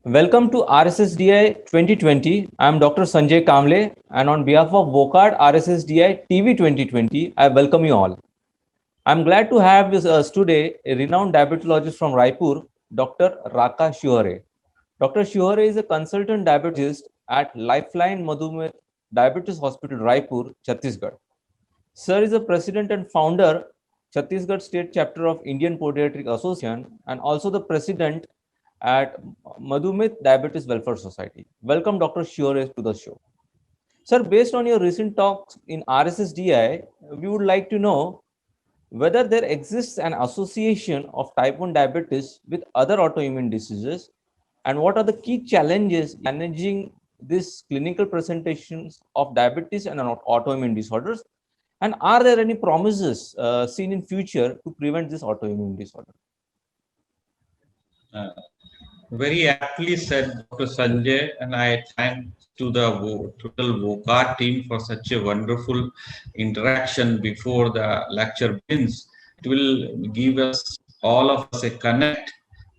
Welcome to RSSDI 2020. I am Dr. Sanjay Kamble, and on behalf of VOCAD RSSDI TV 2020, I welcome you all. I'm glad to have with us today a renowned diabetologist from Raipur, Dr. Raka Shuhare. Dr. Shuhare is a consultant diabetologist at Lifeline Madhumay Diabetes Hospital, Raipur, Chhattisgarh. Sir is the president and founder, Chhattisgarh State Chapter of Indian Podiatric Association, and also the president at Madhumit Diabetes Welfare Society. Welcome, Dr. Shure, to the show. Sir, based on your recent talks in RSSDI, we would like to know whether there exists an association of type 1 diabetes with other autoimmune diseases and what are the key challenges managing these clinical presentations of diabetes and autoimmune disorders, and are there any promises seen in future to prevent this autoimmune disorder? Very aptly said, Dr. Sanjay, and I thank to the total VOCAR team for such a wonderful interaction before the lecture begins. It will give us all of us a connect,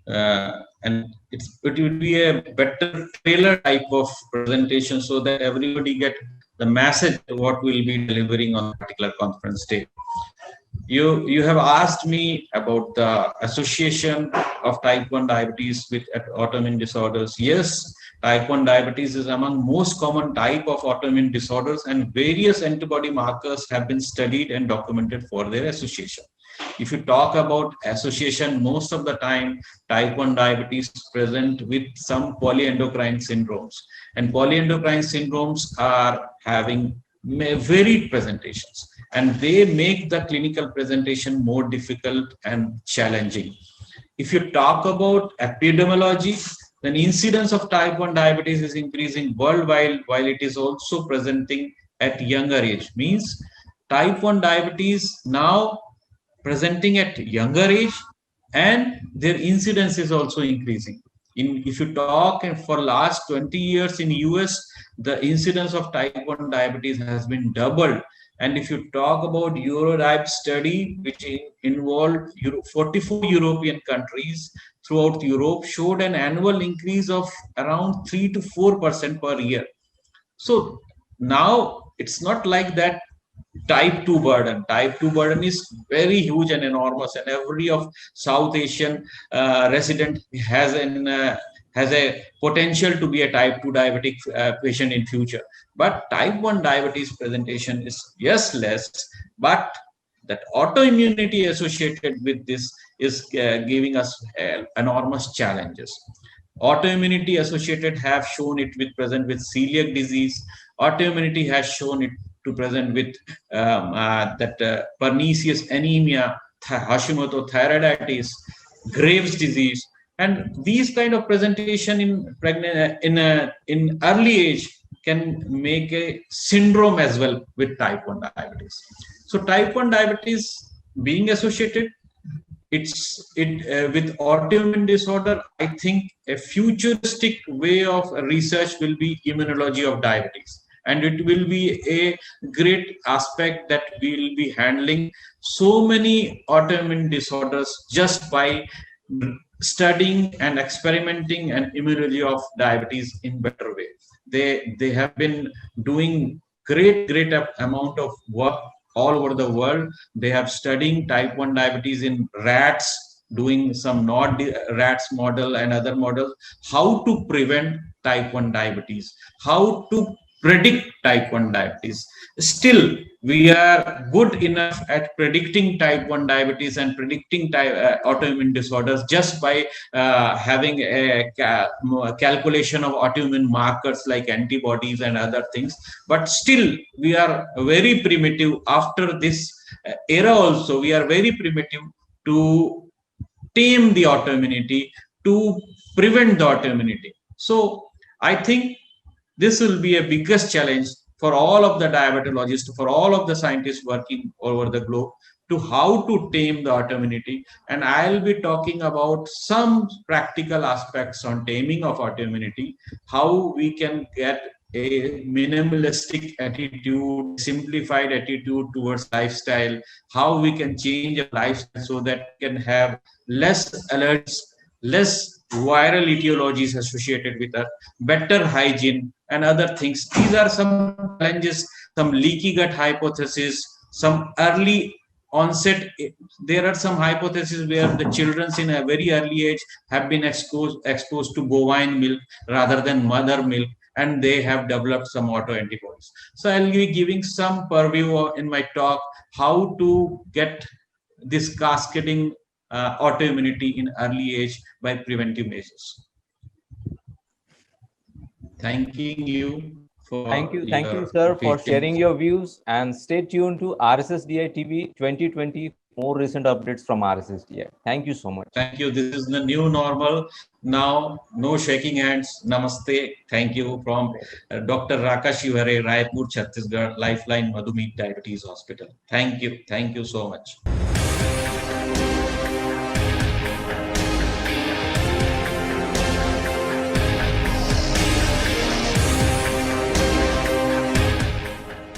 and it will be a better trailer type of presentation so that everybody get the message what we'll be delivering on a particular conference day. You have asked me about the association of type 1 diabetes with autoimmune disorders. Yes, type 1 diabetes is among most common type of autoimmune disorders, and various antibody markers have been studied and documented for their association. If you talk about association, most of the time type 1 diabetes present with some polyendocrine syndromes, and polyendocrine syndromes are having varied presentations, and they make the clinical presentation more difficult and challenging. If you talk about epidemiology, then incidence of type 1 diabetes is increasing worldwide, while it is also presenting at younger age. Means type 1 diabetes now presenting at younger age, and their incidence is also increasing. If you talk for last 20 years in US, the incidence of type 1 diabetes has been doubled. And if you talk about Eurodiab study, which involved 44 European countries throughout Europe, showed an annual increase of around 3 to 4% per year. So now it's not like that type 2 burden. Type 2 burden is very huge and enormous, and every of South Asian resident has a potential to be a type 2 diabetic patient in future. But type 1 diabetes presentation is yes less, but that autoimmunity associated with this is giving us enormous challenges. Autoimmunity associated have shown it with present with celiac disease. Autoimmunity has shown it to present with pernicious anemia, Hashimoto thyroiditis, Graves disease, and these kind of presentation in in early age can make a syndrome as well with type 1 diabetes. So type 1 diabetes being associated, with autoimmune disorder, I think a futuristic way of research will be immunology of diabetes, and it will be a great aspect that we will be handling so many autoimmune disorders just by studying and experimenting an immunology of diabetes in better way. They have been doing great amount of work all over the world. They have studying type 1 diabetes in rats, doing some not rats model and other models, how to prevent type 1 diabetes, how to predict type 1 diabetes. Still, we are good enough at predicting type 1 diabetes and predicting autoimmune disorders just by having a calculation of autoimmune markers like antibodies and other things. But still, we are very primitive after this era also. We are very primitive to tame the autoimmunity, to prevent the autoimmunity. So I think this will be a biggest challenge for all of the diabetologists, for all of the scientists working over the globe, to how to tame the autoimmunity. And I'll be talking about some practical aspects on taming of autoimmunity, how we can get a minimalistic attitude, simplified attitude towards lifestyle, how we can change a lifestyle so that we can have less allergies, less viral etiologies associated with that, better hygiene, and other things. These are some challenges, some leaky gut hypothesis, some early onset. There are some hypotheses where the children in a very early age have been exposed to bovine milk rather than mother milk, and they have developed some autoantibodies. So I'll be giving some purview in my talk how to get this cascading autoimmunity in early age by preventive measures. Thanking you for Thank you, your sir, for patience. sharing your views, and stay tuned to RSSDI TV 2020 for more recent updates from RSSDI. Thank you so much. Thank you. This is the new normal. Now, no shaking hands. Namaste. Thank you from Dr. Rakesh Shivare, Raipur, Chhattisgarh, Lifeline Madhumeet Diabetes Hospital. Thank you. Thank you so much.